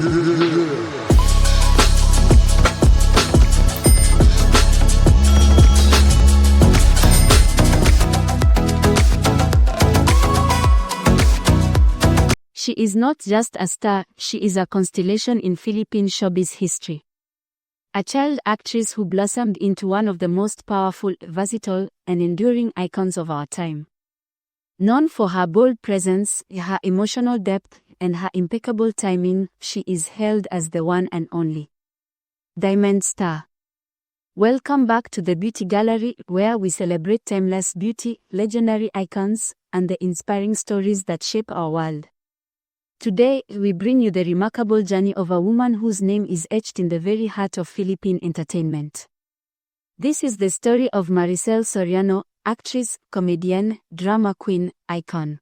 She is not just a star, she is a constellation in Philippine showbiz history. A child actress who blossomed into one of the most powerful, versatile, and enduring icons of our time. Known for her bold presence, her emotional depth, and her impeccable timing, she is hailed as the one and only Diamond Star. Welcome back to the Beauty Gallery, where we celebrate timeless beauty, legendary icons, and the inspiring stories that shape our world. Today, we bring you the remarkable journey of a woman whose name is etched in the very heart of Philippine entertainment. This is the story of Maricel Soriano, actress, comedian, drama queen, icon.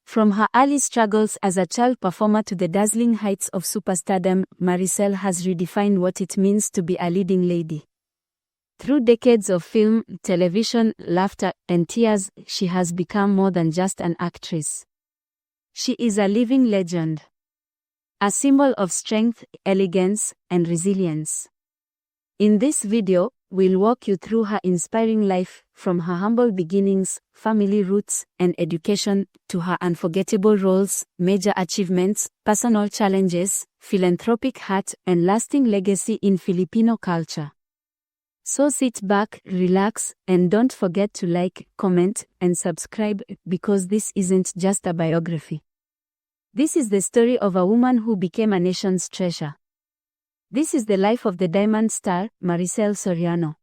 From her early struggles as a child performer to the dazzling heights of superstardom, Maricel has redefined what it means to be a leading lady. Through decades of film, television, laughter, and tears, she has become more than just an actress. She is a living legend. A symbol of strength, elegance, and resilience. In this video, we'll walk you through her inspiring life, from her humble beginnings, family roots, and education, to her unforgettable roles, major achievements, personal challenges, philanthropic heart, and lasting legacy in Filipino culture. So sit back, relax, and don't forget to like, comment, and subscribe, because this isn't just a biography. This is the story of a woman who became a nation's treasure. This is the life of the Diamond Star, Maricel Soriano.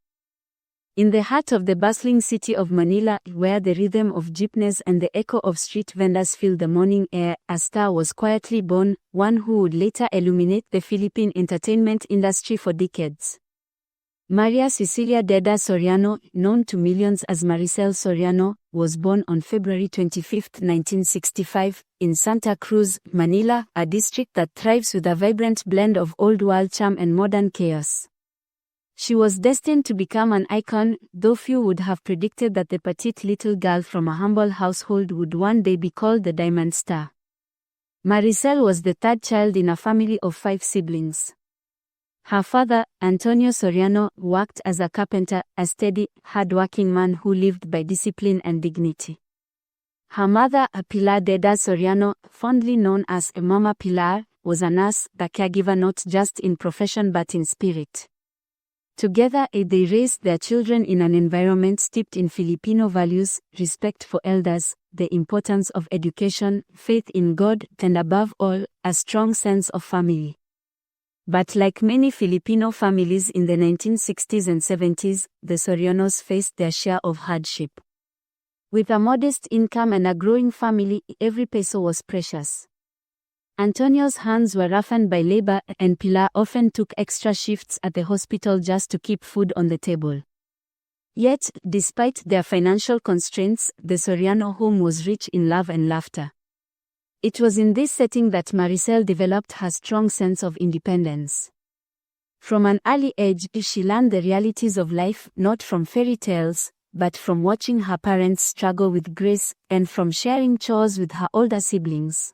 In the heart of the bustling city of Manila, where the rhythm of jeepneys and the echo of street vendors fill the morning air, a star was quietly born, one who would later illuminate the Philippine entertainment industry for decades. Maria Cecilia Deda Soriano, known to millions as Maricel Soriano, was born on February 25, 1965, in Santa Cruz, Manila, a district that thrives with a vibrant blend of old-world charm and modern chaos. She was destined to become an icon, though few would have predicted that the petite little girl from a humble household would one day be called the Diamond Star. Maricel was the third child in a family of 5 siblings. Her father, Antonio Soriano, worked as a carpenter, a steady, hard-working man who lived by discipline and dignity. Her mother, Pilar Deda Soriano, fondly known as Mama Pilar, was a nurse, the caregiver not just in profession but in spirit. Together, they raised their children in an environment steeped in Filipino values, respect for elders, the importance of education, faith in God, and above all, a strong sense of family. But like many Filipino families in the 1960s and 70s, the Sorianos faced their share of hardship. With a modest income and a growing family, every peso was precious. Antonio's hands were roughened by labor, and Pilar often took extra shifts at the hospital just to keep food on the table. Yet, despite their financial constraints, the Soriano home was rich in love and laughter. It was in this setting that Maricel developed her strong sense of independence. From an early age, she learned the realities of life, not from fairy tales, but from watching her parents struggle with grace, and from sharing chores with her older siblings.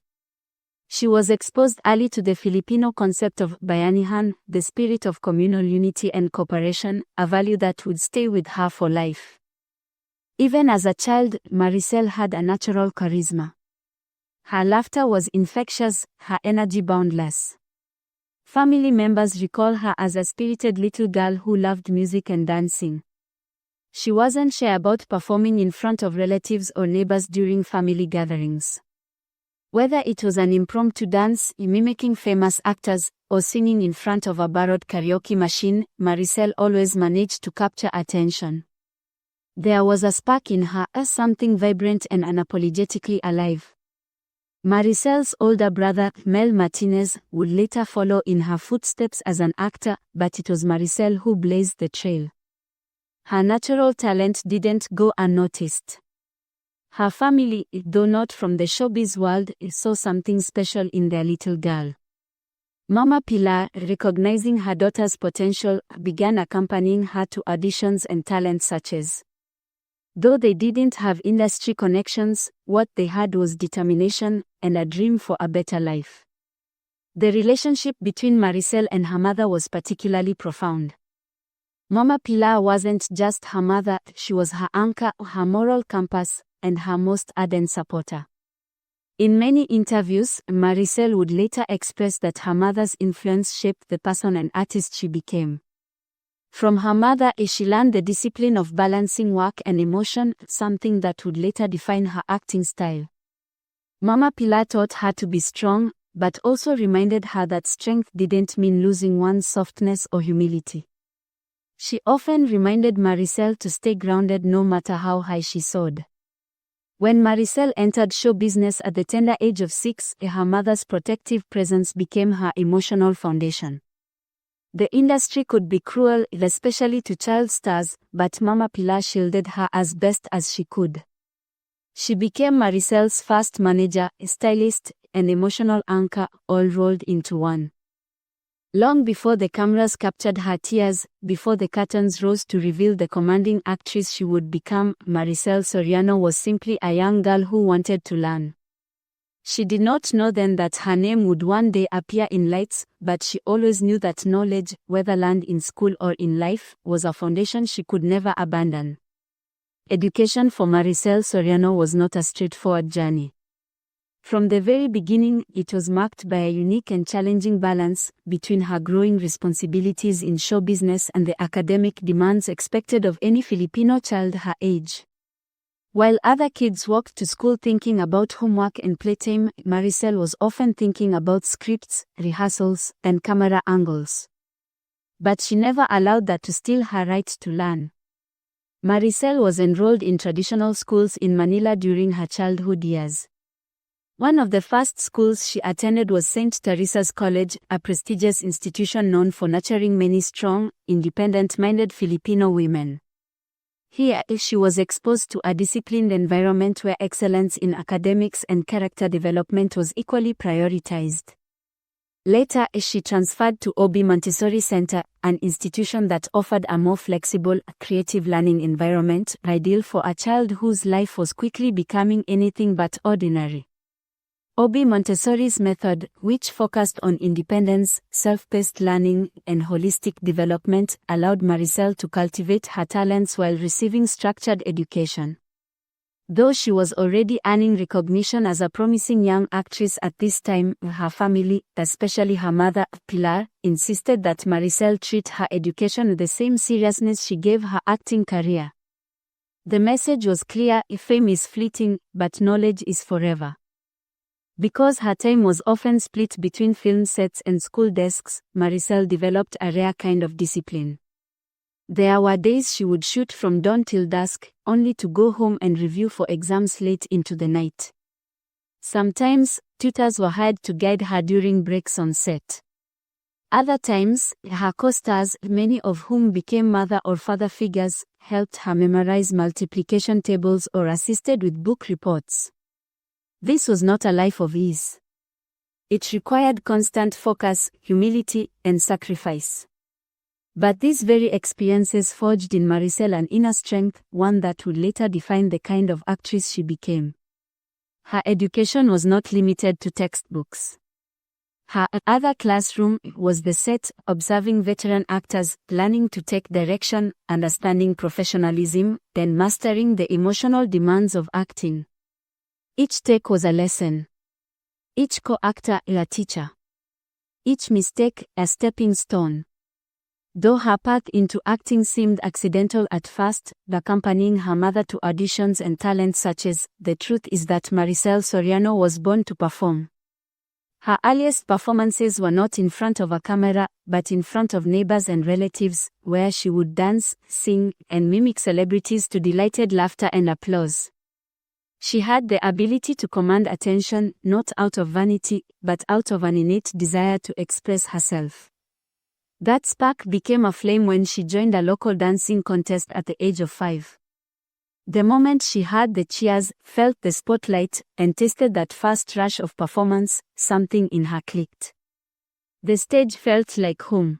She was exposed early to the Filipino concept of bayanihan, the spirit of communal unity and cooperation, a value that would stay with her for life. Even as a child, Maricel had a natural charisma. Her laughter was infectious, her energy boundless. Family members recall her as a spirited little girl who loved music and dancing. She wasn't shy about performing in front of relatives or neighbors during family gatherings. Whether it was an impromptu dance, mimicking famous actors, or singing in front of a borrowed karaoke machine, Maricel always managed to capture attention. There was a spark in her, something vibrant and unapologetically alive. Maricel's older brother, Mel Martinez, would later follow in her footsteps as an actor, but it was Maricel who blazed the trail. Her natural talent didn't go unnoticed. Her family, though not from the showbiz world, saw something special in their little girl. Mama Pilar, recognizing her daughter's potential, began accompanying her to auditions and talent searches. Though they didn't have industry connections, what they had was determination and a dream for a better life. The relationship between Maricel and her mother was particularly profound. Mama Pilar wasn't just her mother, she was her anchor, her moral compass, and her most ardent supporter. In many interviews, Maricel would later express that her mother's influence shaped the person and artist she became. From her mother, she learned the discipline of balancing work and emotion, something that would later define her acting style. Mama Pilar taught her to be strong, but also reminded her that strength didn't mean losing one's softness or humility. She often reminded Maricel to stay grounded no matter how high she soared. When Maricel entered show business at the tender age of 6, her mother's protective presence became her emotional foundation. The industry could be cruel, especially to child stars, but Mama Pilar shielded her as best as she could. She became Maricel's first manager, stylist, and emotional anchor, all rolled into one. Long before the cameras captured her tears, before the curtains rose to reveal the commanding actress she would become, Maricel Soriano was simply a young girl who wanted to learn. She did not know then that her name would one day appear in lights, but she always knew that knowledge, whether learned in school or in life, was a foundation she could never abandon. Education for Maricel Soriano was not a straightforward journey. From the very beginning, it was marked by a unique and challenging balance between her growing responsibilities in show business and the academic demands expected of any Filipino child her age. While other kids walked to school thinking about homework and playtime, Maricel was often thinking about scripts, rehearsals, and camera angles. But she never allowed that to steal her right to learn. Maricel was enrolled in traditional schools in Manila during her childhood years. One of the first schools she attended was St. Teresa's College, a prestigious institution known for nurturing many strong, independent-minded Filipino women. Here, she was exposed to a disciplined environment where excellence in academics and character development was equally prioritized. Later, she transferred to Obi Montessori Center, an institution that offered a more flexible, creative learning environment, ideal for a child whose life was quickly becoming anything but ordinary. Obi Montessori's method, which focused on independence, self-paced learning, and holistic development, allowed Maricel to cultivate her talents while receiving structured education. Though she was already earning recognition as a promising young actress at this time, her family, especially her mother, Pilar, insisted that Maricel treat her education with the same seriousness she gave her acting career. The message was clear: fame is fleeting, but knowledge is forever. Because her time was often split between film sets and school desks, Maricel developed a rare kind of discipline. There were days she would shoot from dawn till dusk, only to go home and review for exams late into the night. Sometimes, tutors were hired to guide her during breaks on set. Other times, her co-stars, many of whom became mother or father figures, helped her memorize multiplication tables or assisted with book reports. This was not a life of ease. It required constant focus, humility, and sacrifice. But these very experiences forged in Maricel an inner strength, one that would later define the kind of actress she became. Her education was not limited to textbooks. Her other classroom was the set, observing veteran actors, learning to take direction, understanding professionalism, then mastering the emotional demands of acting. Each take was a lesson. Each co-actor a teacher. Each mistake a stepping stone. Though her path into acting seemed accidental at first, accompanying her mother to auditions and talents such as, the truth is that Maricel Soriano was born to perform. Her earliest performances were not in front of a camera, but in front of neighbors and relatives, where she would dance, sing, and mimic celebrities to delighted laughter and applause. She had the ability to command attention, not out of vanity, but out of an innate desire to express herself. That spark became a flame when she joined a local dancing contest at the age of 5. The moment she heard the cheers, felt the spotlight, and tasted that first rush of performance, something in her clicked. The stage felt like home.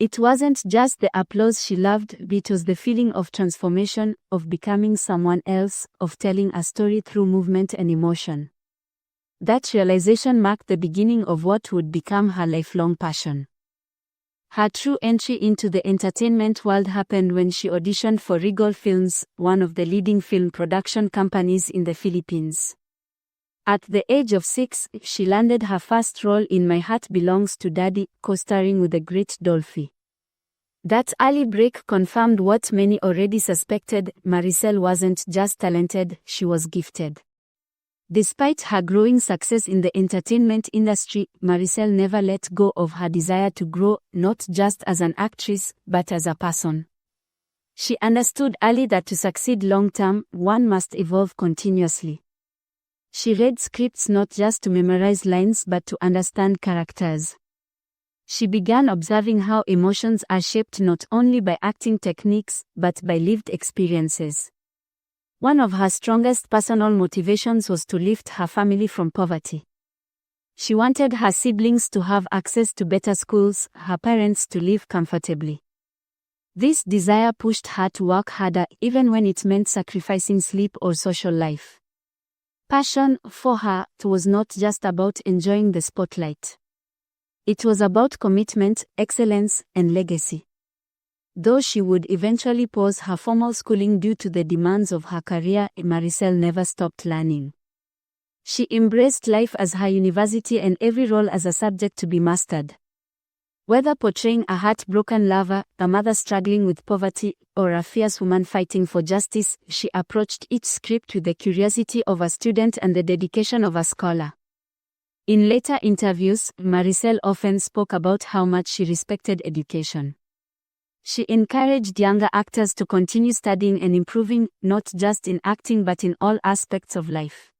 It wasn't just the applause she loved, it was the feeling of transformation, of becoming someone else, of telling a story through movement and emotion. That realization marked the beginning of what would become her lifelong passion. Her true entry into the entertainment world happened when she auditioned for Regal Films, one of the leading film production companies in the Philippines. At the age of 6, she landed her first role in My Heart Belongs to Daddy, co-starring with the great Dolphy. That early break confirmed what many already suspected: Maricel wasn't just talented, she was gifted. Despite her growing success in the entertainment industry, Maricel never let go of her desire to grow, not just as an actress, but as a person. She understood early that to succeed long-term, one must evolve continuously. She read scripts not just to memorize lines but to understand characters. She began observing how emotions are shaped not only by acting techniques, but by lived experiences. One of her strongest personal motivations was to lift her family from poverty. She wanted her siblings to have access to better schools, her parents to live comfortably. This desire pushed her to work harder even when it meant sacrificing sleep or social life. Passion, for her, was not just about enjoying the spotlight. It was about commitment, excellence, and legacy. Though she would eventually pause her formal schooling due to the demands of her career, Maricel never stopped learning. She embraced life as her university and every role as a subject to be mastered. Whether portraying a heartbroken lover, a mother struggling with poverty, or a fierce woman fighting for justice, she approached each script with the curiosity of a student and the dedication of a scholar. In later interviews, Maricel often spoke about how much she respected education. She encouraged younger actors to continue studying and improving, not just in acting but in all aspects of life.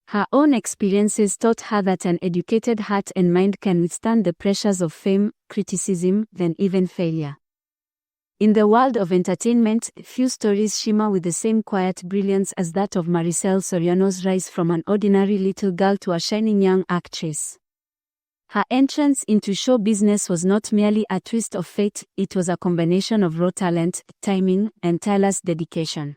Her own experiences taught her that an educated heart and mind can withstand the pressures of fame, criticism, and even failure. In the world of entertainment, few stories shimmer with the same quiet brilliance as that of Maricel Soriano's rise from an ordinary little girl to a shining young actress. Her entrance into show business was not merely a twist of fate, it was a combination of raw talent, timing, and tireless dedication.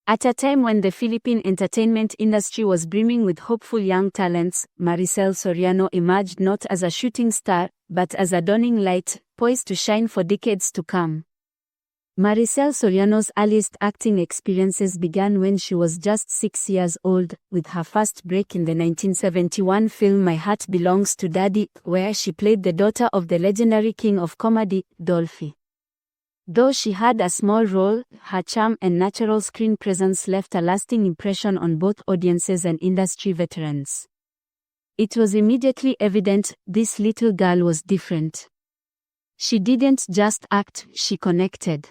At a time when the Philippine entertainment industry was brimming with hopeful young talents, Maricel Soriano emerged not as a shooting star, but as a dawning light, poised to shine for decades to come. Maricel Soriano's earliest acting experiences began when she was just 6 years old, with her first break in the 1971 film My Heart Belongs to Daddy, where she played the daughter of the legendary king of comedy, Dolphy. Though she had a small role, her charm and natural screen presence left a lasting impression on both audiences and industry veterans. It was immediately evident this little girl was different. She didn't just act, she connected.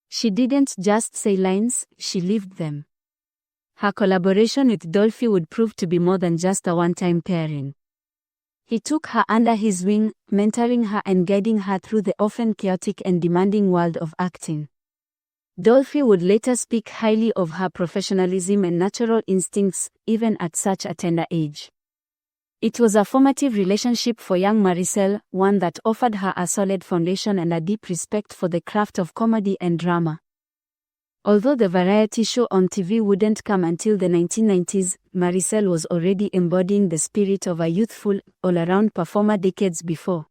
She didn't just say lines, she lived them. Her collaboration with Dolphy would prove to be more than just a one-time pairing. He took her under his wing, mentoring her and guiding her through the often chaotic and demanding world of acting. Dolphy would later speak highly of her professionalism and natural instincts, even at such a tender age. It was a formative relationship for young Maricel, one that offered her a solid foundation and a deep respect for the craft of comedy and drama. Although the variety show on TV wouldn't come until the 1990s, Maricel was already embodying the spirit of a youthful, all-around performer decades before.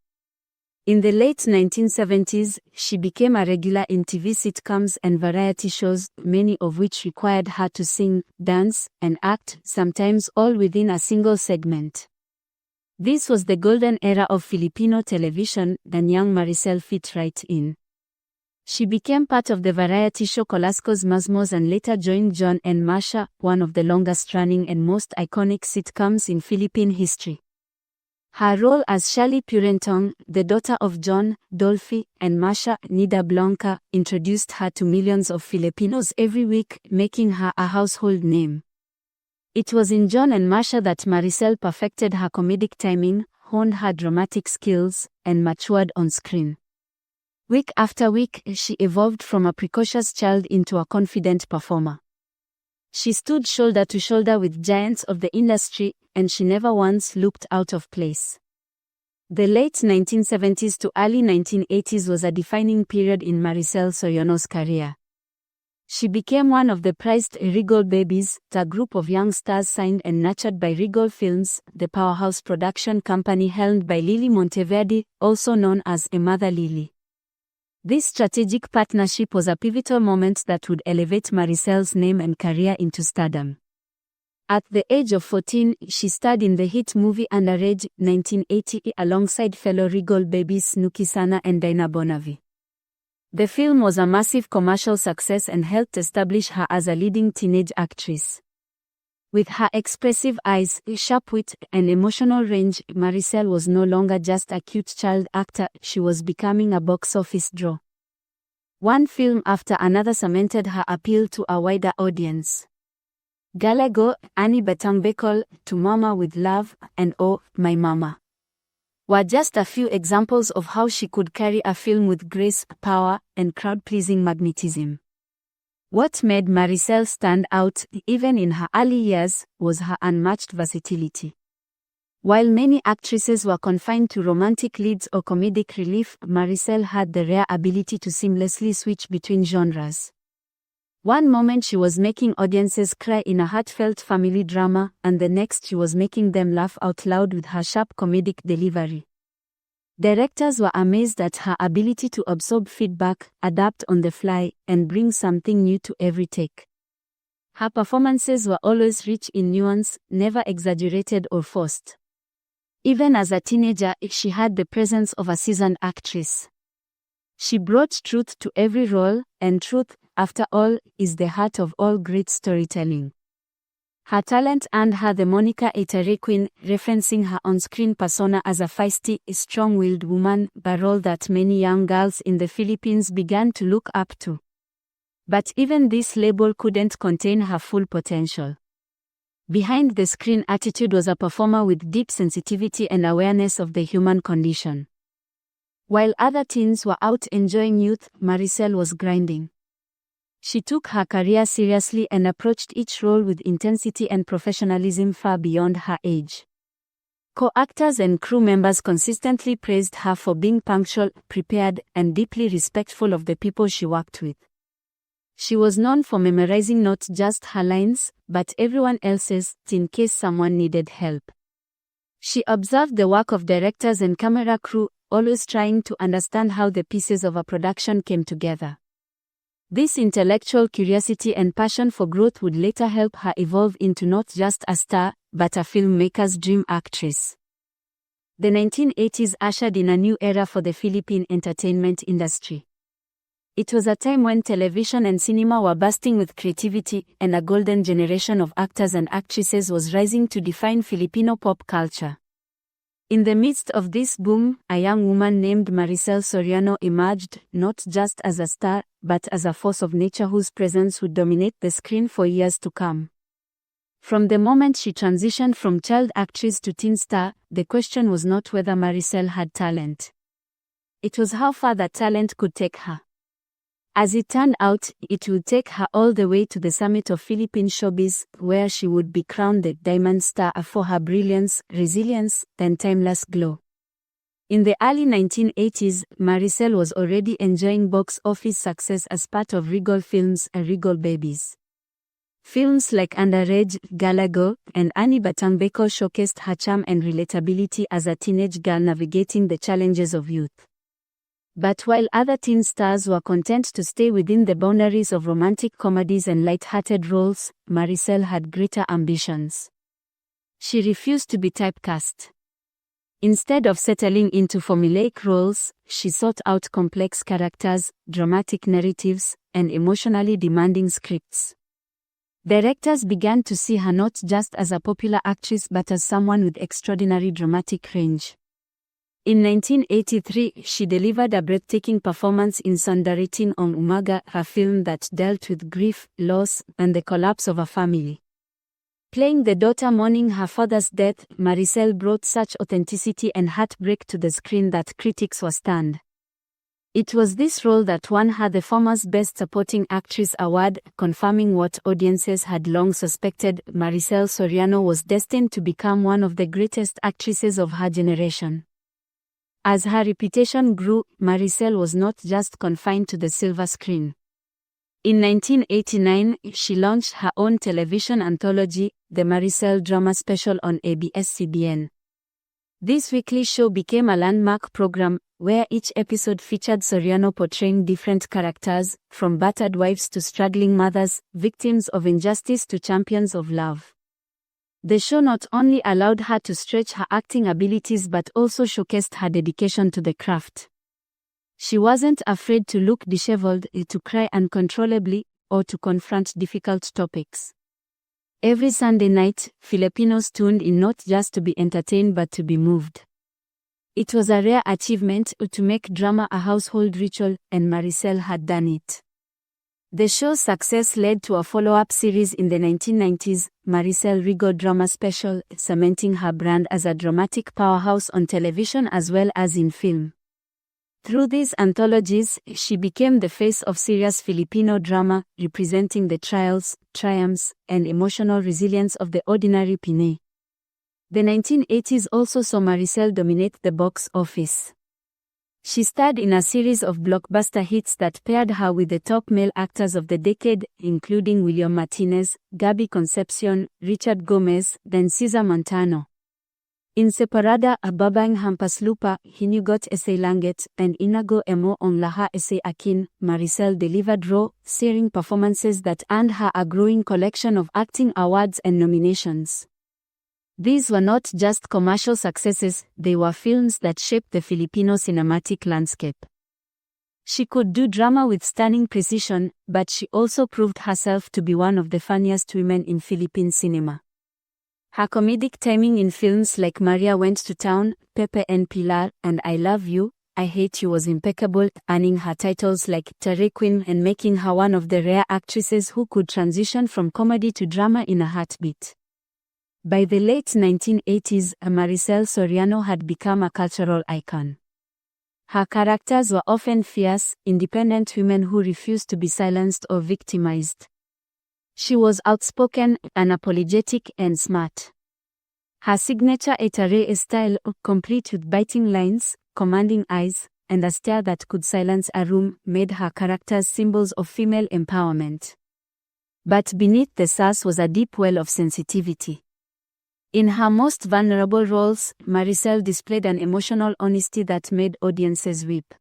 In the late 1970s, she became a regular in TV sitcoms and variety shows, many of which required her to sing, dance, and act, sometimes all within a single segment. This was the golden era of Filipino television, and young Maricel fit right in. She became part of the variety show Colasco's Masmos and later joined John and Marsha, one of the longest-running and most iconic sitcoms in Philippine history. Her role as Shirley Purentong, the daughter of John, Dolphy, and Marsha, Nida Blanca, introduced her to millions of Filipinos every week, making her a household name. It was in John and Marsha that Maricel perfected her comedic timing, honed her dramatic skills, and matured on screen. Week after week, she evolved from a precocious child into a confident performer. She stood shoulder to shoulder with giants of the industry, and she never once looked out of place. The late 1970s to early 1980s was a defining period in Maricel Soriano's career. She became one of the prized Regal babies, a group of young stars signed and nurtured by Regal Films, the powerhouse production company helmed by Lily Monteverde, also known as a Mother Lily. This strategic partnership was a pivotal moment that would elevate Maricel's name and career into stardom. At the age of 14, she starred in the hit movie Underage, 1980, alongside fellow Regal babies Snooki Sana and Dinah Bonavi. The film was a massive commercial success and helped establish her as a leading teenage actress. With her expressive eyes, sharp wit, and emotional range, Maricel was no longer just a cute child actor, she was becoming a box office draw. One film after another cemented her appeal to a wider audience. Galago, Annie Batang To Mama with Love, and Oh, My Mama were just a few examples of how she could carry a film with grace, power, and crowd-pleasing magnetism. What made Maricel stand out, even in her early years, was her unmatched versatility. While many actresses were confined to romantic leads or comedic relief, Maricel had the rare ability to seamlessly switch between genres. One moment she was making audiences cry in a heartfelt family drama, and the next she was making them laugh out loud with her sharp comedic delivery. Directors were amazed at her ability to absorb feedback, adapt on the fly, and bring something new to every take. Her performances were always rich in nuance, never exaggerated or forced. Even as a teenager, she had the presence of a seasoned actress. She brought truth to every role, and truth, after all, is the heart of all great storytelling. Her talent earned her the moniker Etere Queen, referencing her on-screen persona as a feisty, strong-willed woman, a role that many young girls in the Philippines began to look up to. But even this label couldn't contain her full potential. Behind the screen attitude was a performer with deep sensitivity and awareness of the human condition. While other teens were out enjoying youth, Maricel was grinding. She took her career seriously and approached each role with intensity and professionalism far beyond her age. Co-actors and crew members consistently praised her for being punctual, prepared, and deeply respectful of the people she worked with. She was known for memorizing not just her lines, but everyone else's, in case someone needed help. She observed the work of directors and camera crew, always trying to understand how the pieces of a production came together. This intellectual curiosity and passion for growth would later help her evolve into not just a star, but a filmmaker's dream actress. The 1980s ushered in a new era for the Philippine entertainment industry. It was a time when television and cinema were bursting with creativity, and a golden generation of actors and actresses was rising to define Filipino pop culture. In the midst of this boom, a young woman named Maricel Soriano emerged, not just as a star, but as a force of nature whose presence would dominate the screen for years to come. From the moment she transitioned from child actress to teen star, the question was not whether Maricel had talent. It was how far that talent could take her. As it turned out, it would take her all the way to the summit of Philippine showbiz, where she would be crowned the Diamond Star for her brilliance, resilience, and timeless glow. In the early 1980s, Maricel was already enjoying box office success as part of Regal Films' Regal Babies. Films like Underage, Galago, and Annie Batangbeko showcased her charm and relatability as a teenage girl navigating the challenges of youth. But while other teen stars were content to stay within the boundaries of romantic comedies and light-hearted roles, Maricel had greater ambitions. She refused to be typecast. Instead of settling into formulaic roles, she sought out complex characters, dramatic narratives, and emotionally demanding scripts. Directors began to see her not just as a popular actress but as someone with extraordinary dramatic range. In 1983, she delivered a breathtaking performance in Sandaritin on Umaga, a film that dealt with grief, loss, and the collapse of a family. Playing the daughter mourning her father's death, Maricel brought such authenticity and heartbreak to the screen that critics were stunned. It was this role that won her the former's Best Supporting Actress award, confirming what audiences had long suspected: Maricel Soriano was destined to become one of the greatest actresses of her generation. As her reputation grew, Maricel was not just confined to the silver screen. In 1989, she launched her own television anthology, the Maricel Drama Special on ABS-CBN. This weekly show became a landmark program, where each episode featured Soriano portraying different characters, from battered wives to struggling mothers, victims of injustice to champions of love. The show not only allowed her to stretch her acting abilities but also showcased her dedication to the craft. She wasn't afraid to look disheveled, to cry uncontrollably, or to confront difficult topics. Every Sunday night, Filipinos tuned in not just to be entertained but to be moved. It was a rare achievement to make drama a household ritual, and Maricel had done it. The show's success led to a follow-up series in the 1990s, Maricel Rigo Drama Special, cementing her brand as a dramatic powerhouse on television as well as in film. Through these anthologies, she became the face of serious Filipino drama, representing the trials, triumphs, and emotional resilience of the ordinary Pinay. The 1980s also saw Maricel dominate the box office. She starred in a series of blockbuster hits that paired her with the top male actors of the decade, including William Martinez, Gabby Concepcion, Richard Gomez, then Cesar Montano. In Separada, Babang Hampas Lupa, Hinugot Ese Langit, and Inago Emo on Laha Ese Akin, Maricel delivered raw, searing performances that earned her a growing collection of acting awards and nominations. These were not just commercial successes, they were films that shaped the Filipino cinematic landscape. She could do drama with stunning precision, but she also proved herself to be one of the funniest women in Philippine cinema. Her comedic timing in films like Maria Went to Town, Pepe and Pilar, and I Love You, I Hate You was impeccable, earning her titles like Terre Queen and making her one of the rare actresses who could transition from comedy to drama in a heartbeat. By the late 1980s, Maricel Soriano had become a cultural icon. Her characters were often fierce, independent women who refused to be silenced or victimized. She was outspoken, unapologetic, and smart. Her signature étaré style, complete with biting lines, commanding eyes, and a stare that could silence a room, made her characters symbols of female empowerment. But beneath the sass was a deep well of sensitivity. In her most vulnerable roles, Maricel displayed an emotional honesty that made audiences weep.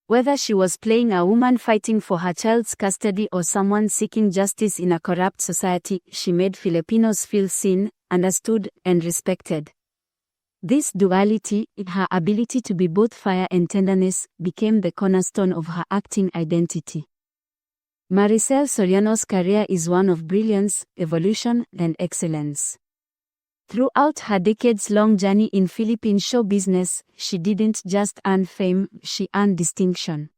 Whether she was playing a woman fighting for her child's custody or someone seeking justice in a corrupt society, she made Filipinos feel seen, understood, and respected. This duality, her ability to be both fire and tenderness, became the cornerstone of her acting identity. Maricel Soriano's career is one of brilliance, evolution, and excellence. Throughout her decades-long journey in Philippine show business, she didn't just earn fame, she earned distinction.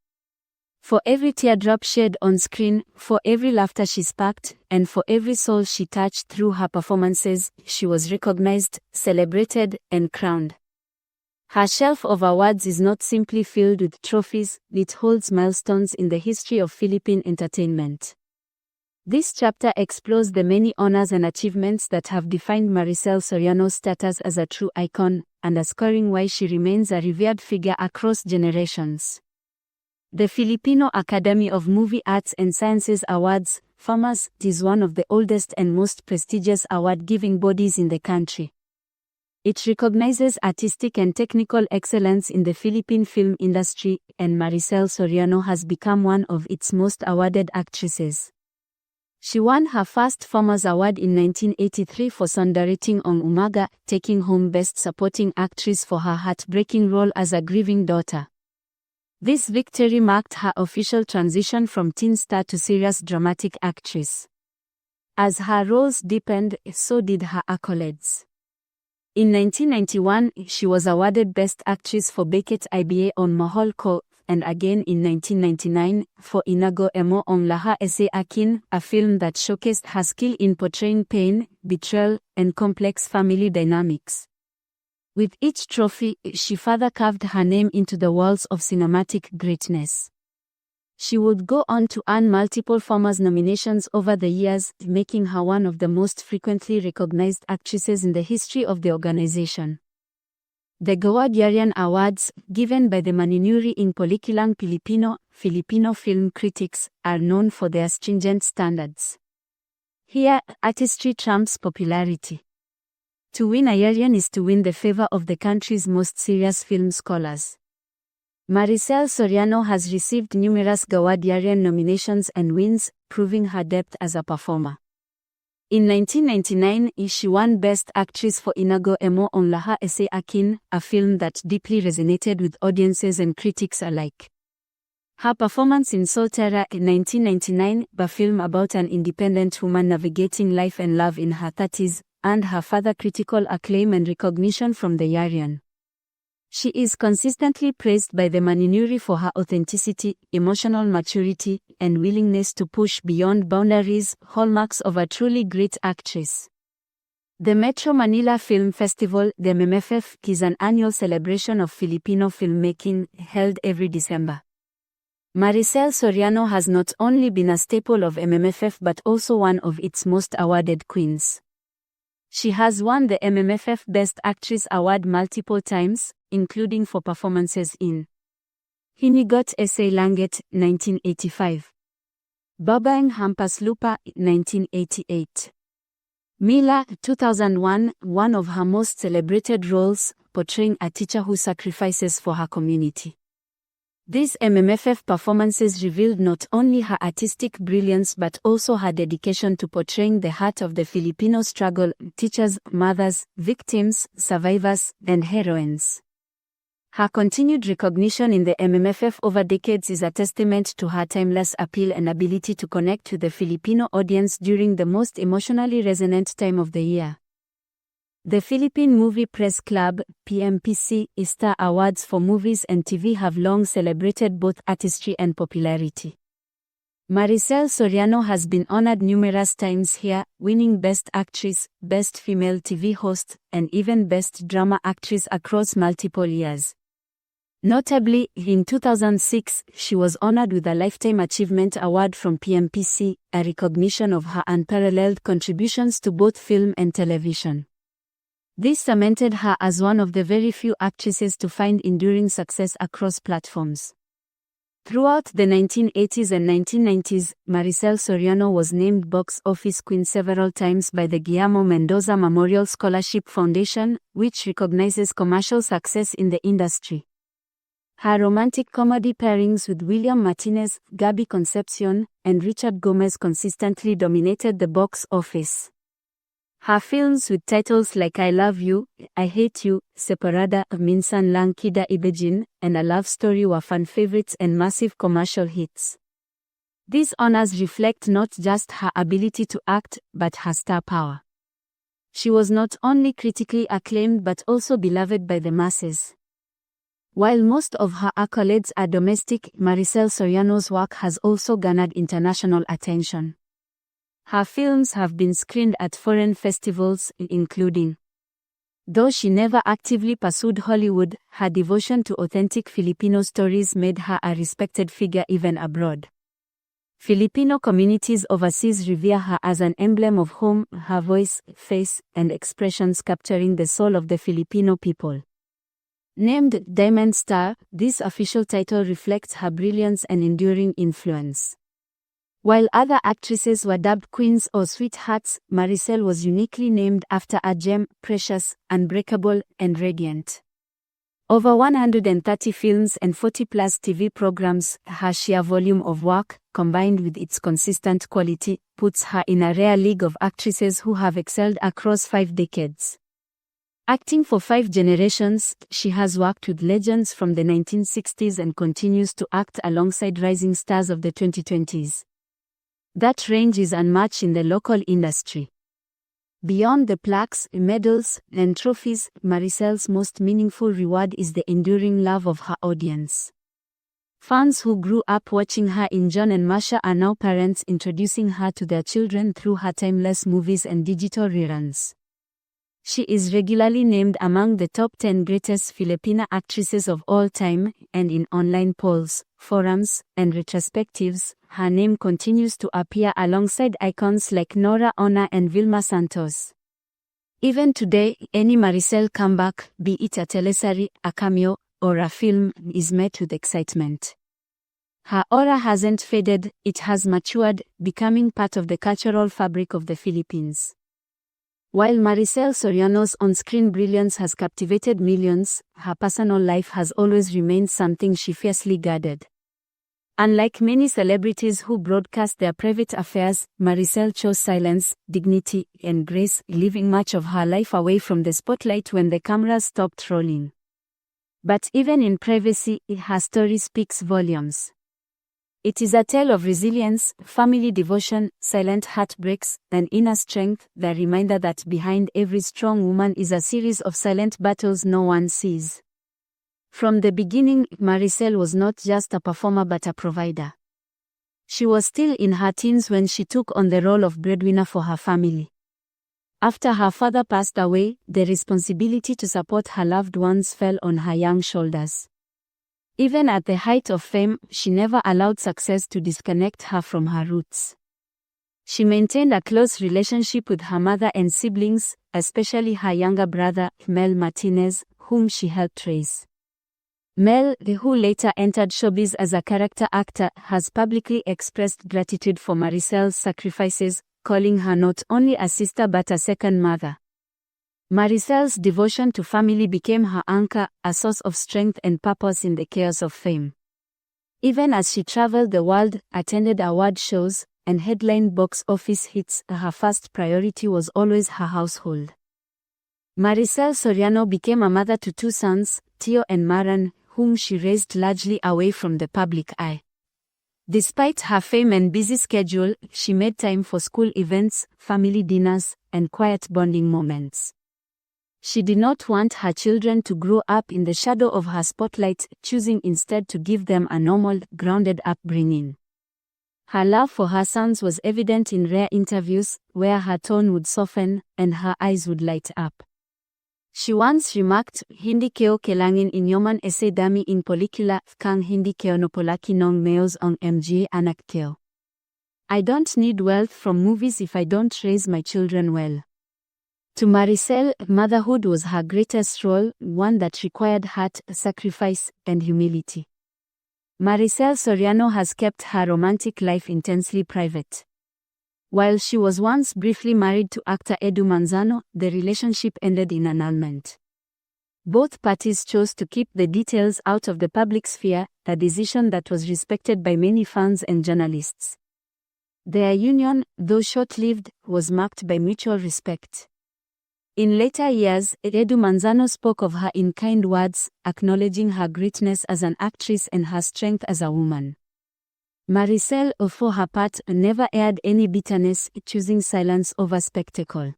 For every teardrop shed on screen, for every laughter she sparked, and for every soul she touched through her performances, she was recognized, celebrated, and crowned. Her shelf of awards is not simply filled with trophies, it holds milestones in the history of Philippine entertainment. This chapter explores the many honors and achievements that have defined Maricel Soriano's status as a true icon, underscoring why she remains a revered figure across generations. The Filipino Academy of Movie Arts and Sciences Awards, FAMAS, is one of the oldest and most prestigious award-giving bodies in the country. It recognizes artistic and technical excellence in the Philippine film industry, and Maricel Soriano has become one of its most awarded actresses. She won her first FAMAS Award in 1983 for Sondarating Ang Umaga, taking home Best Supporting Actress for her heartbreaking role as a grieving daughter. This victory marked her official transition from teen star to serious dramatic actress. As her roles deepened, so did her accolades. In 1991, she was awarded Best Actress for Beckett IBA on Mahal Ko, and again in 1999, for Inago Emo on Laha Ese Akin, a film that showcased her skill in portraying pain, betrayal, and complex family dynamics. With each trophy, she further carved her name into the walls of cinematic greatness. She would go on to earn multiple FAMAS nominations over the years, making her one of the most frequently recognized actresses in the history of the organization. The Gawad Yarian Awards, given by the Maninuri ng Pelikulang Pilipino, Filipino film critics are known for their stringent standards. Here, artistry trumps popularity. To win a Yarian is to win the favor of the country's most serious film scholars. Maricel Soriano has received numerous Gawad Yarian nominations and wins, proving her depth as a performer. In 1999, she won Best Actress for Inago Emo on Laha Ese Akin, a film that deeply resonated with audiences and critics alike. Her performance in Soltera in 1999, a film about an independent woman navigating life and love in her 30s, earned her further critical acclaim and recognition from the Yarian. She is consistently praised by the Maninuri for her authenticity, emotional maturity, and willingness to push beyond boundaries, hallmarks of a truly great actress. The Metro Manila Film Festival, the MMFF, is an annual celebration of Filipino filmmaking, held every December. Maricel Soriano has not only been a staple of MMFF but also one of its most awarded queens. She has won the MMFF Best Actress Award multiple times, including for performances in Hinigot Ese Langit, 1985. Babaeng Hampas Lupa, 1988. Mila, 2001, one of her most celebrated roles, portraying a teacher who sacrifices for her community. These MMFF performances revealed not only her artistic brilliance but also her dedication to portraying the heart of the Filipino struggle, teachers, mothers, victims, survivors, and heroines. Her continued recognition in the MMFF over decades is a testament to her timeless appeal and ability to connect with the Filipino audience during the most emotionally resonant time of the year. The Philippine Movie Press Club, PMPC, Star Awards for movies and TV have long celebrated both artistry and popularity. Maricel Soriano has been honored numerous times here, winning Best Actress, Best Female TV Host, and even Best Drama Actress across multiple years. Notably, in 2006, she was honored with a Lifetime Achievement Award from PMPC, a recognition of her unparalleled contributions to both film and television. This cemented her as one of the very few actresses to find enduring success across platforms. Throughout the 1980s and 1990s, Maricel Soriano was named Box Office Queen several times by the Guillermo Mendoza Memorial Scholarship Foundation, which recognizes commercial success in the industry. Her romantic comedy pairings with William Martinez, Gabby Concepcion, and Richard Gomez consistently dominated the box office. Her films with titles like I Love You, I Hate You, Separada, Minsan Lang Kita Ibejin, and A Love Story were fan favorites and massive commercial hits. These honors reflect not just her ability to act, but her star power. She was not only critically acclaimed but also beloved by the masses. While most of her accolades are domestic, Maricel Soriano's work has also garnered international attention. Her films have been screened at foreign festivals, including. Though she never actively pursued Hollywood, her devotion to authentic Filipino stories made her a respected figure even abroad. Filipino communities overseas revere her as an emblem of home, her voice, face, and expressions capturing the soul of the Filipino people. Named Diamond Star, this official title reflects her brilliance and enduring influence. While other actresses were dubbed queens or sweethearts, Maricel was uniquely named after a gem, precious, unbreakable, and radiant. Over 130 films and 40-plus TV programs, her sheer volume of work, combined with its consistent quality, puts her in a rare league of actresses who have excelled across 5 decades. Acting for 5 generations, she has worked with legends from the 1960s and continues to act alongside rising stars of the 2020s. That range is unmatched in the local industry. Beyond the plaques, medals, and trophies, Maricel's most meaningful reward is the enduring love of her audience. Fans who grew up watching her in John and Marsha are now parents introducing her to their children through her timeless movies and digital reruns. She is regularly named among the top 10 greatest Filipina actresses of all time, and in online polls, forums, and retrospectives, her name continues to appear alongside icons like Nora Ona and Vilma Santos. Even today, any Maricel comeback, be it a teleserie, a cameo, or a film, is met with excitement. Her aura hasn't faded, it has matured, becoming part of the cultural fabric of the Philippines. While Maricel Soriano's on-screen brilliance has captivated millions, her personal life has always remained something she fiercely guarded. Unlike many celebrities who broadcast their private affairs, Maricel chose silence, dignity, and grace, living much of her life away from the spotlight when the cameras stopped rolling. But even in privacy, her story speaks volumes. It is a tale of resilience, family devotion, silent heartbreaks, and inner strength, the reminder that behind every strong woman is a series of silent battles no one sees. From the beginning, Maricel was not just a performer but a provider. She was still in her teens when she took on the role of breadwinner for her family. After her father passed away, the responsibility to support her loved ones fell on her young shoulders. Even at the height of fame, she never allowed success to disconnect her from her roots. She maintained a close relationship with her mother and siblings, especially her younger brother, Mel Martinez, whom she helped raise. Mel, who later entered showbiz as a character actor, has publicly expressed gratitude for Maricel's sacrifices, calling her not only a sister but a second mother. Maricel's devotion to family became her anchor, a source of strength and purpose in the chaos of fame. Even as she traveled the world, attended award shows, and headlined box office hits, her first priority was always her household. Maricel Soriano became a mother to two sons, Tio and Maran, whom she raised largely away from the public eye. Despite her fame and busy schedule, she made time for school events, family dinners, and quiet bonding moments. She did not want her children to grow up in the shadow of her spotlight, choosing instead to give them a normal, grounded upbringing. Her love for her sons was evident in rare interviews, where her tone would soften and her eyes would light up. She once remarked, "Hindi keo kailangan inyoman ese dami in pelikula kang hindi keo nopolaki nong meos ang mga anak keo." I don't need wealth from movies if I don't raise my children well. To Maricel, motherhood was her greatest role, one that required heart, sacrifice, and humility. Maricel Soriano has kept her romantic life intensely private. While she was once briefly married to actor Edu Manzano, the relationship ended in annulment. Both parties chose to keep the details out of the public sphere, a decision that was respected by many fans and journalists. Their union, though short-lived, was marked by mutual respect. In later years, Edu Manzano spoke of her in kind words, acknowledging her greatness as an actress and her strength as a woman. Maricel, for her part, never aired any bitterness, choosing silence over spectacle.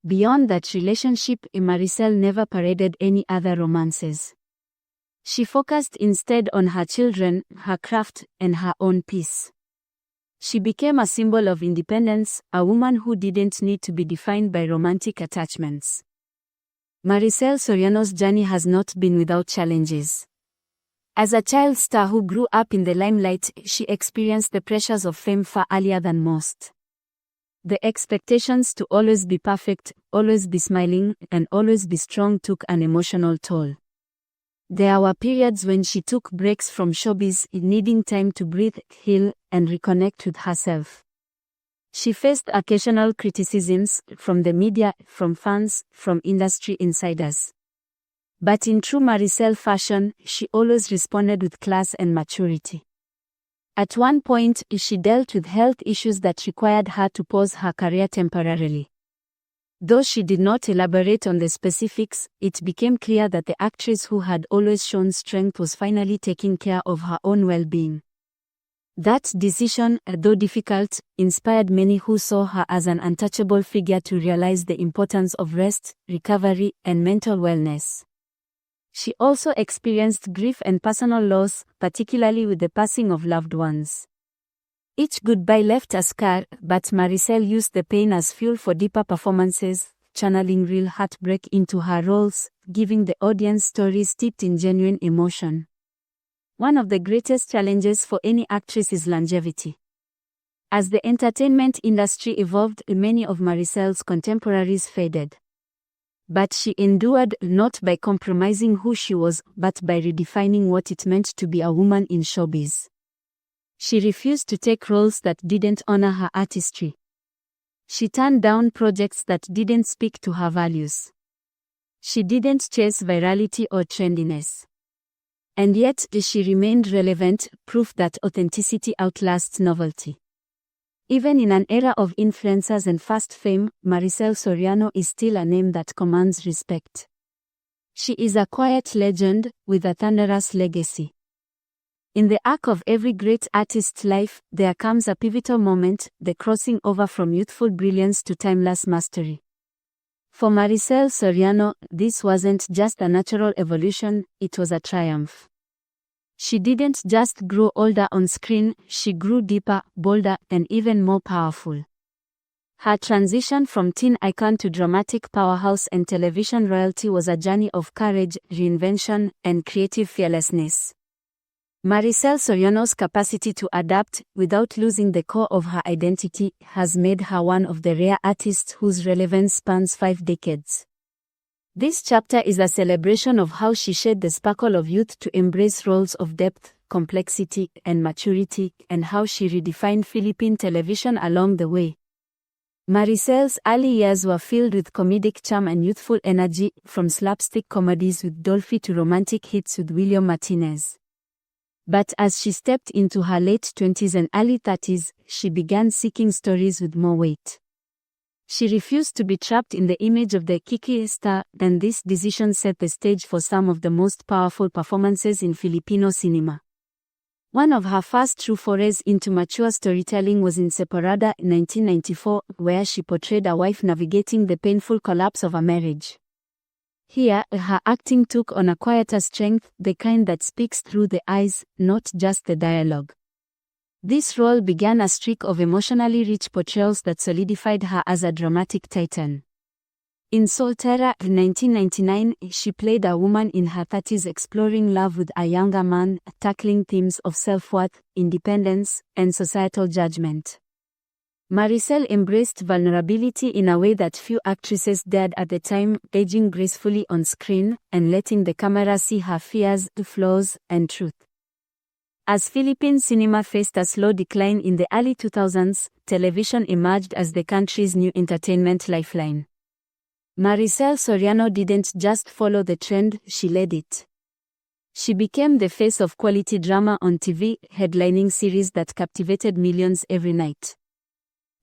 Beyond that relationship, Maricel never paraded any other romances. She focused instead on her children, her craft, and her own peace. She became a symbol of independence, a woman who didn't need to be defined by romantic attachments. Maricel Soriano's journey has not been without challenges. As a child star who grew up in the limelight, she experienced the pressures of fame far earlier than most. The expectations to always be perfect, always be smiling, and always be strong took an emotional toll. There were periods when she took breaks from showbiz, needing time to breathe, heal, and reconnect with herself. She faced occasional criticisms from the media, from fans, from industry insiders. But in true Maricel fashion, she always responded with class and maturity. At one point, she dealt with health issues that required her to pause her career temporarily. Though she did not elaborate on the specifics, it became clear that the actress who had always shown strength was finally taking care of her own well-being. That decision, though difficult, inspired many who saw her as an untouchable figure to realize the importance of rest, recovery, and mental wellness. She also experienced grief and personal loss, particularly with the passing of loved ones. Each goodbye left a scar, but Maricel used the pain as fuel for deeper performances, channeling real heartbreak into her roles, giving the audience stories steeped in genuine emotion. One of the greatest challenges for any actress is longevity. As the entertainment industry evolved, many of Maricel's contemporaries faded. But she endured, not by compromising who she was, but by redefining what it meant to be a woman in showbiz. She refused to take roles that didn't honor her artistry. She turned down projects that didn't speak to her values. She didn't chase virality or trendiness. And yet, she remained relevant, proof that authenticity outlasts novelty. Even in an era of influencers and fast fame, Maricel Soriano is still a name that commands respect. She is a quiet legend, with a thunderous legacy. In the arc of every great artist's life, there comes a pivotal moment, the crossing over from youthful brilliance to timeless mastery. For Maricel Soriano, this wasn't just a natural evolution, it was a triumph. She didn't just grow older on screen, she grew deeper, bolder, and even more powerful. Her transition from teen icon to dramatic powerhouse and television royalty was a journey of courage, reinvention, and creative fearlessness. Maricel Soriano's capacity to adapt, without losing the core of her identity, has made her one of the rare artists whose relevance spans 5 decades. This chapter is a celebration of how she shed the sparkle of youth to embrace roles of depth, complexity, and maturity, and how she redefined Philippine television along the way. Maricel's early years were filled with comedic charm and youthful energy, from slapstick comedies with Dolphy to romantic hits with William Martinez. But as she stepped into her late 20s and early 30s, she began seeking stories with more weight. She refused to be trapped in the image of the kiki star, and this decision set the stage for some of the most powerful performances in Filipino cinema. One of her first true forays into mature storytelling was in Separada in 1994, where she portrayed a wife navigating the painful collapse of a marriage. Here, her acting took on a quieter strength, the kind that speaks through the eyes, not just the dialogue. This role began a streak of emotionally rich portrayals that solidified her as a dramatic titan. In Soltera in 1999, she played a woman in her 30s exploring love with a younger man, tackling themes of self-worth, independence, and societal judgment. Maricel embraced vulnerability in a way that few actresses dared at the time, aging gracefully on screen, and letting the camera see her fears, flaws, and truth. As Philippine cinema faced a slow decline in the early 2000s, television emerged as the country's new entertainment lifeline. Maricel Soriano didn't just follow the trend, she led it. She became the face of quality drama on TV, headlining series that captivated millions every night.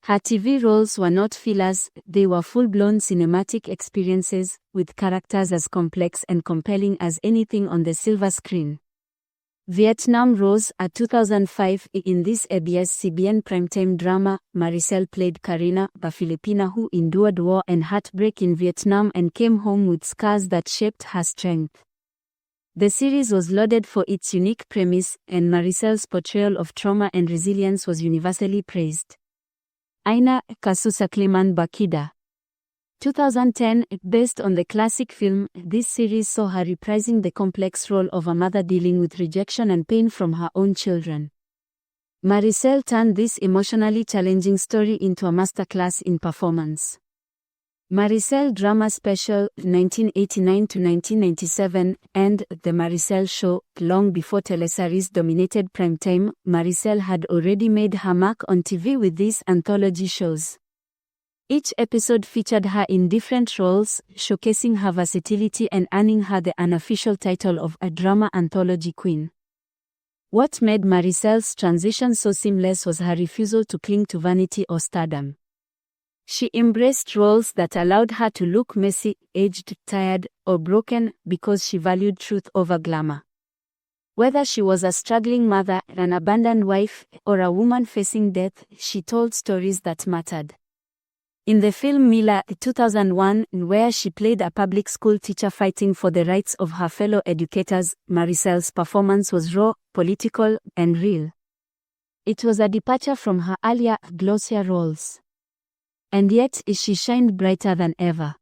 Her TV roles were not fillers, they were full-blown cinematic experiences, with characters as complex and compelling as anything on the silver screen. Vietnam Rose, a 2005 in this ABS-CBN primetime drama, Maricel played Karina, a Filipina who endured war and heartbreak in Vietnam and came home with scars that shaped her strength. The series was lauded for its unique premise, and Maricel's portrayal of trauma and resilience was universally praised. Aina, Kasusakliman Bakida. 2010, based on the classic film, this series saw her reprising the complex role of a mother dealing with rejection and pain from her own children. Maricel turned this emotionally challenging story into a masterclass in performance. Maricel Drama Special, 1989 to 1997, and The Maricel Show. Long before teleseries dominated primetime, Maricel had already made her mark on TV with these anthology shows. Each episode featured her in different roles, showcasing her versatility and earning her the unofficial title of a drama anthology queen. What made Maricel's transition so seamless was her refusal to cling to vanity or stardom. She embraced roles that allowed her to look messy, aged, tired, or broken because she valued truth over glamour. Whether she was a struggling mother, an abandoned wife, or a woman facing death, she told stories that mattered. In the film Mila, 2001, where she played a public school teacher fighting for the rights of her fellow educators, Maricel's performance was raw, political, and real. It was a departure from her earlier, glossier roles. And yet, she shined brighter than ever.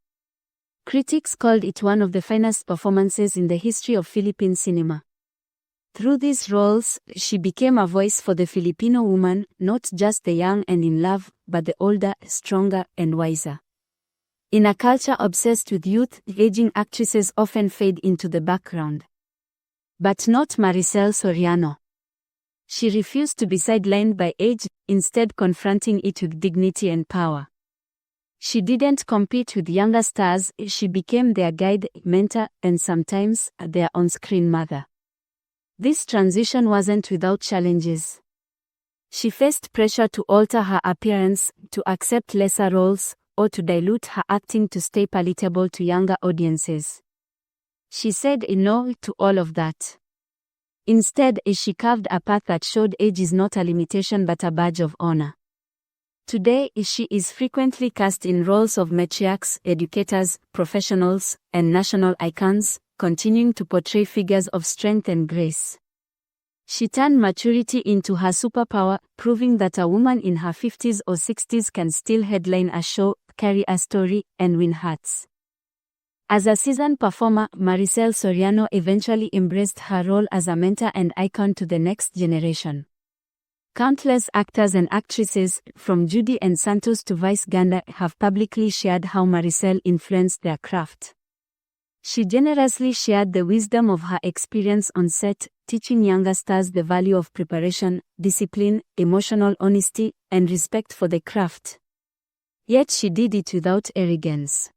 Critics called it one of the finest performances in the history of Philippine cinema. Through these roles, she became a voice for the Filipino woman, not just the young and in love, but the older, stronger, and wiser. In a culture obsessed with youth, aging actresses often fade into the background. But not Maricel Soriano. She refused to be sidelined by age, instead confronting it with dignity and power. She didn't compete with younger stars, she became their guide, mentor, and sometimes, their on-screen mother. This transition wasn't without challenges. She faced pressure to alter her appearance, to accept lesser roles, or to dilute her acting to stay palatable to younger audiences. She said no to all of that. Instead, she carved a path that showed age is not a limitation but a badge of honor. Today, she is frequently cast in roles of matriarchs, educators, professionals, and national icons, continuing to portray figures of strength and grace. She turned maturity into her superpower, proving that a woman in her 50s or 60s can still headline a show, carry a story, and win hearts. As a seasoned performer, Maricel Soriano eventually embraced her role as a mentor and icon to the next generation. Countless actors and actresses, from Judy and Santos to Vice Ganda, have publicly shared how Maricel influenced their craft. She generously shared the wisdom of her experience on set, teaching younger stars the value of preparation, discipline, emotional honesty, and respect for the craft. Yet she did it without arrogance.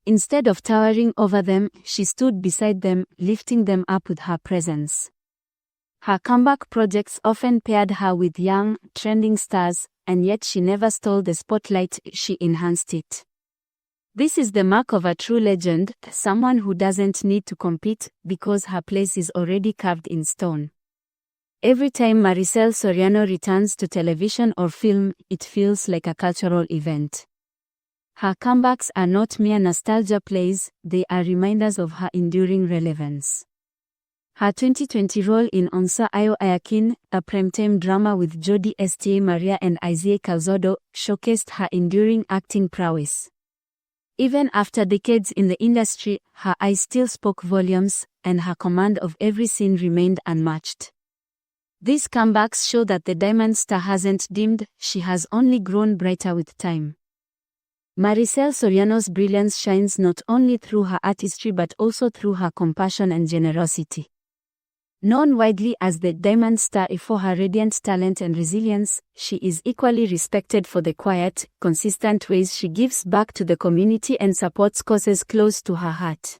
Instead of towering over them, she stood beside them, lifting them up with her presence. Her comeback projects often paired her with young, trending stars, and yet she never stole the spotlight, she enhanced it. This is the mark of a true legend, someone who doesn't need to compete, because her place is already carved in stone. Every time Maricel Soriano returns to television or film, it feels like a cultural event. Her comebacks are not mere nostalgia plays, they are reminders of her enduring relevance. Her 2020 role in Onsa Ayo Ayakin, a primetime drama with Jodie St. Maria and Isaiah Calzodo, showcased her enduring acting prowess. Even after decades in the industry, her eyes still spoke volumes, and her command of every scene remained unmatched. These comebacks show that the Diamond Star hasn't dimmed, she has only grown brighter with time. Maricel Soriano's brilliance shines not only through her artistry but also through her compassion and generosity. Known widely as the Diamond Star for her radiant talent and resilience, she is equally respected for the quiet, consistent ways she gives back to the community and supports causes close to her heart.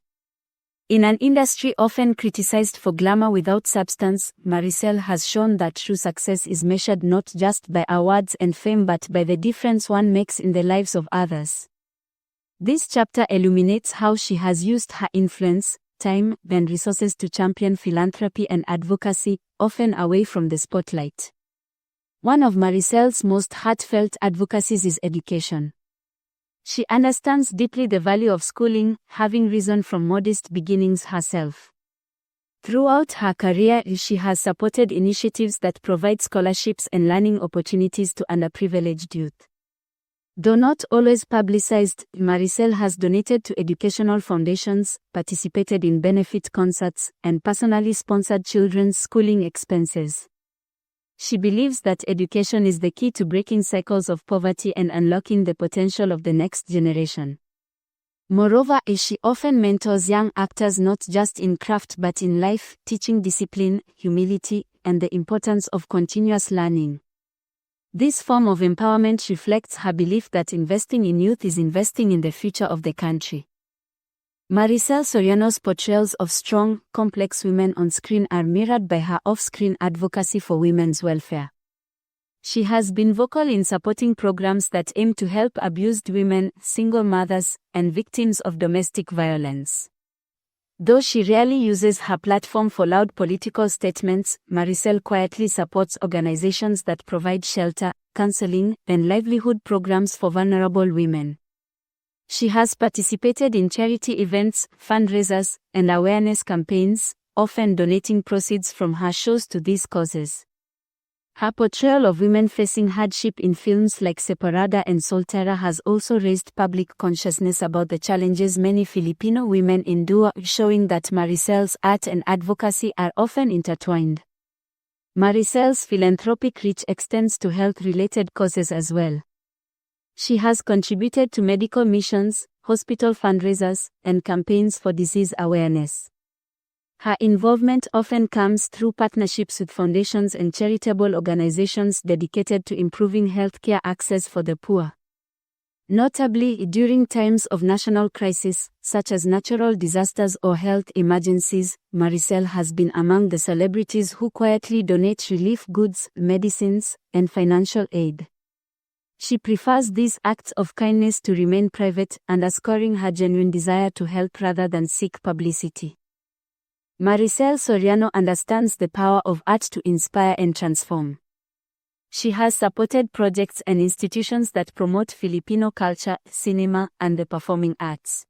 In an industry often criticized for glamour without substance, Maricel has shown that true success is measured not just by awards and fame but by the difference one makes in the lives of others. This chapter illuminates how she has used her influence, time, and resources to champion philanthropy and advocacy, often away from the spotlight. One of Maricel's most heartfelt advocacies is education. She understands deeply the value of schooling, having risen from modest beginnings herself. Throughout her career, she has supported initiatives that provide scholarships and learning opportunities to underprivileged youth. Though not always publicized, Maricel has donated to educational foundations, participated in benefit concerts, and personally sponsored children's schooling expenses. She believes that education is the key to breaking cycles of poverty and unlocking the potential of the next generation. Moreover, she often mentors young actors not just in craft but in life, teaching discipline, humility, and the importance of continuous learning. This form of empowerment reflects her belief that investing in youth is investing in the future of the country. Maricel Soriano's portrayals of strong, complex women on screen are mirrored by her off-screen advocacy for women's welfare. She has been vocal in supporting programs that aim to help abused women, single mothers, and victims of domestic violence. Though she rarely uses her platform for loud political statements, Maricel quietly supports organizations that provide shelter, counseling, and livelihood programs for vulnerable women. She has participated in charity events, fundraisers, and awareness campaigns, often donating proceeds from her shows to these causes. Her portrayal of women facing hardship in films like Separada and Soltera has also raised public consciousness about the challenges many Filipino women endure, showing that Maricel's art and advocacy are often intertwined. Maricel's philanthropic reach extends to health-related causes as well. She has contributed to medical missions, hospital fundraisers, and campaigns for disease awareness. Her involvement often comes through partnerships with foundations and charitable organizations dedicated to improving healthcare access for the poor. Notably, during times of national crisis, such as natural disasters or health emergencies, Maricel has been among the celebrities who quietly donate relief goods, medicines, and financial aid. She prefers these acts of kindness to remain private, underscoring her genuine desire to help rather than seek publicity. Maricel Soriano understands the power of art to inspire and transform. She has supported projects and institutions that promote Filipino culture, cinema, and the performing arts.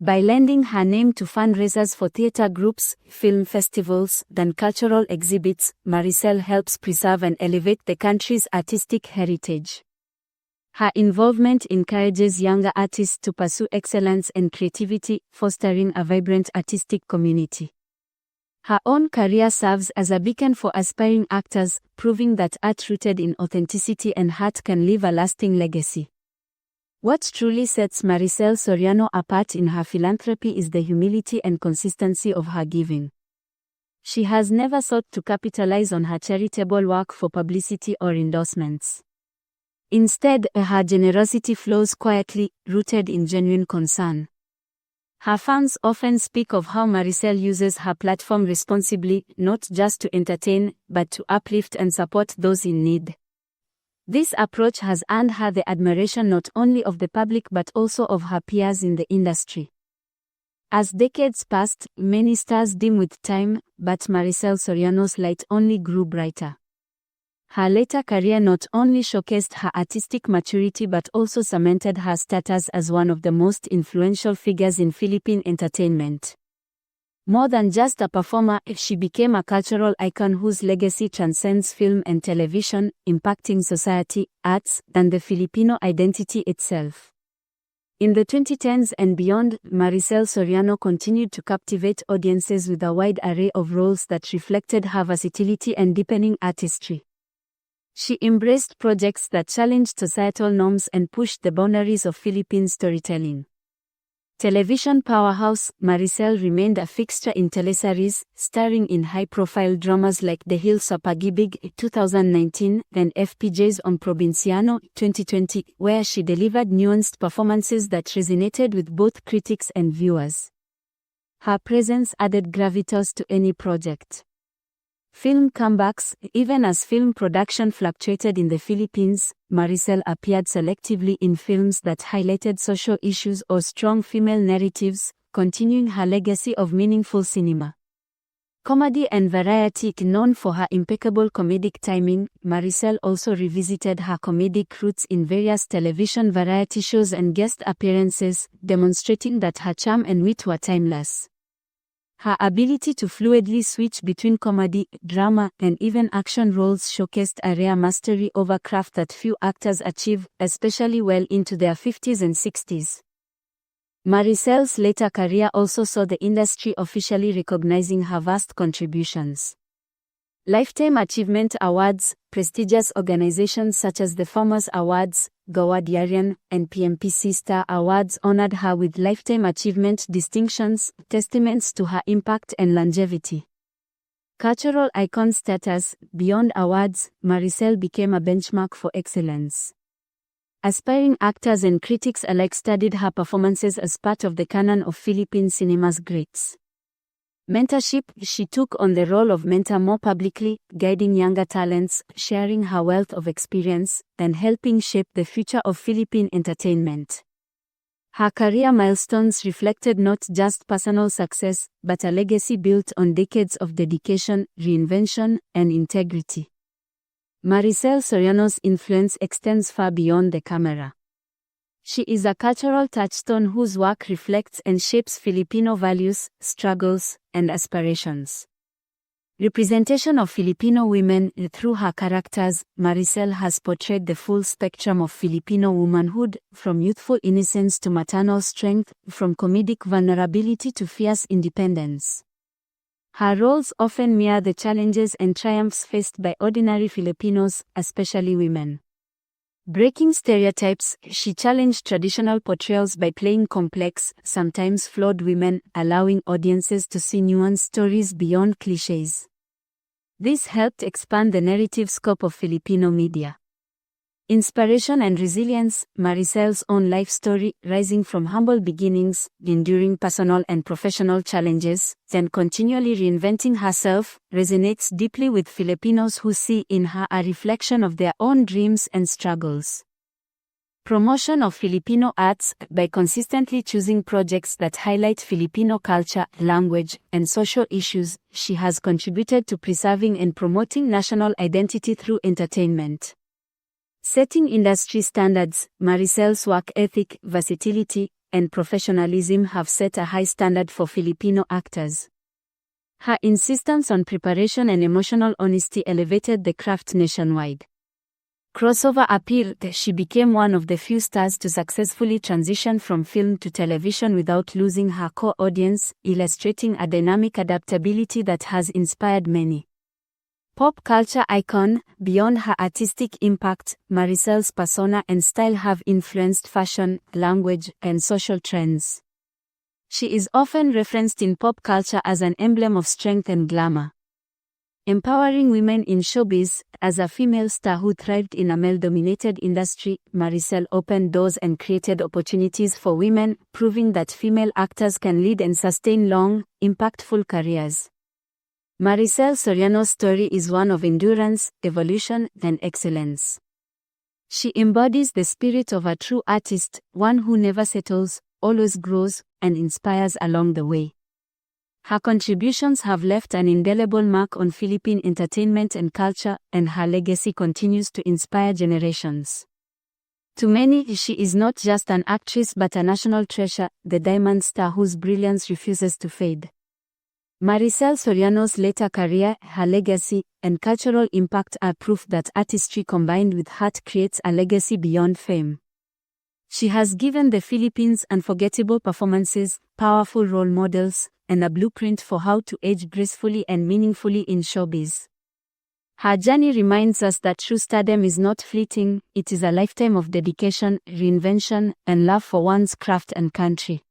By lending her name to fundraisers for theater groups, film festivals, and cultural exhibits, Maricel helps preserve and elevate the country's artistic heritage. Her involvement encourages younger artists to pursue excellence and creativity, fostering a vibrant artistic community. Her own career serves as a beacon for aspiring actors, proving that art rooted in authenticity and heart can leave a lasting legacy. What truly sets Maricel Soriano apart in her philanthropy is the humility and consistency of her giving. She has never sought to capitalize on her charitable work for publicity or endorsements. Instead, her generosity flows quietly, rooted in genuine concern. Her fans often speak of how Maricel uses her platform responsibly, not just to entertain, but to uplift and support those in need. This approach has earned her the admiration not only of the public but also of her peers in the industry. As decades passed, many stars dim with time, but Maricel Soriano's light only grew brighter. Her later career not only showcased her artistic maturity but also cemented her status as one of the most influential figures in Philippine entertainment. More than just a performer, she became a cultural icon whose legacy transcends film and television, impacting society, arts, and the Filipino identity itself. In the 2010s and beyond, Maricel Soriano continued to captivate audiences with a wide array of roles that reflected her versatility and deepening artistry. She embraced projects that challenged societal norms and pushed the boundaries of Philippine storytelling. Television powerhouse, Maricel remained a fixture in teleseries, starring in high-profile dramas like The Hills sa Pag-ibig 2019 and FPJ's On Provinciano 2020, where she delivered nuanced performances that resonated with both critics and viewers. Her presence added gravitas to any project. Film comebacks. Even as film production fluctuated in the Philippines, Maricel appeared selectively in films that highlighted social issues or strong female narratives, continuing her legacy of meaningful cinema. Comedy and variety. Known for her impeccable comedic timing, Maricel also revisited her comedic roots in various television variety shows and guest appearances, demonstrating that her charm and wit were timeless. Her ability to fluidly switch between comedy, drama, and even action roles showcased a rare mastery over craft that few actors achieve, especially well into their 50s and 60s. Maricel's later career also saw the industry officially recognizing her vast contributions. Lifetime Achievement Awards, prestigious organizations such as the Farmers Awards, Gawad-Yarian, and PMPC Star Awards honored her with Lifetime Achievement distinctions, testaments to her impact and longevity. Cultural icon status. Beyond awards, Maricel became a benchmark for excellence. Aspiring actors and critics alike studied her performances as part of the canon of Philippine cinema's greats. Mentorship. She took on the role of mentor more publicly, guiding younger talents, sharing her wealth of experience, and helping shape the future of Philippine entertainment. Her career milestones reflected not just personal success, but a legacy built on decades of dedication, reinvention, and integrity. Maricel Soriano's influence extends far beyond the camera. She is a cultural touchstone whose work reflects and shapes Filipino values, struggles, and aspirations. Representation of Filipino women. Through her characters, Maricel has portrayed the full spectrum of Filipino womanhood, from youthful innocence to maternal strength, from comedic vulnerability to fierce independence. Her roles often mirror the challenges and triumphs faced by ordinary Filipinos, especially women. Breaking stereotypes, she challenged traditional portrayals by playing complex, sometimes flawed women, allowing audiences to see nuanced stories beyond clichés. This helped expand the narrative scope of Filipino media. Inspiration and resilience, Maricel's own life story, rising from humble beginnings, enduring personal and professional challenges, then continually reinventing herself, resonates deeply with Filipinos who see in her a reflection of their own dreams and struggles. Promotion of Filipino arts, by consistently choosing projects that highlight Filipino culture, language, and social issues, she has contributed to preserving and promoting national identity through entertainment. Setting industry standards, Maricel's work ethic, versatility, and professionalism have set a high standard for Filipino actors. Her insistence on preparation and emotional honesty elevated the craft nationwide. Crossover appeal, she became one of the few stars to successfully transition from film to television without losing her core audience, illustrating a dynamic adaptability that has inspired many. Pop culture icon, beyond her artistic impact, Maricel's persona and style have influenced fashion, language, and social trends. She is often referenced in pop culture as an emblem of strength and glamour. Empowering women in showbiz, as a female star who thrived in a male-dominated industry, Maricel opened doors and created opportunities for women, proving that female actors can lead and sustain long, impactful careers. Maricel Soriano's story is one of endurance, evolution, and excellence. She embodies the spirit of a true artist, one who never settles, always grows, and inspires along the way. Her contributions have left an indelible mark on Philippine entertainment and culture, and her legacy continues to inspire generations. To many, she is not just an actress but a national treasure, the diamond star whose brilliance refuses to fade. Maricel Soriano's later career, her legacy, and cultural impact are proof that artistry combined with heart creates a legacy beyond fame. She has given the Philippines unforgettable performances, powerful role models, and a blueprint for how to age gracefully and meaningfully in showbiz. Her journey reminds us that true stardom is not fleeting, it is a lifetime of dedication, reinvention, and love for one's craft and country.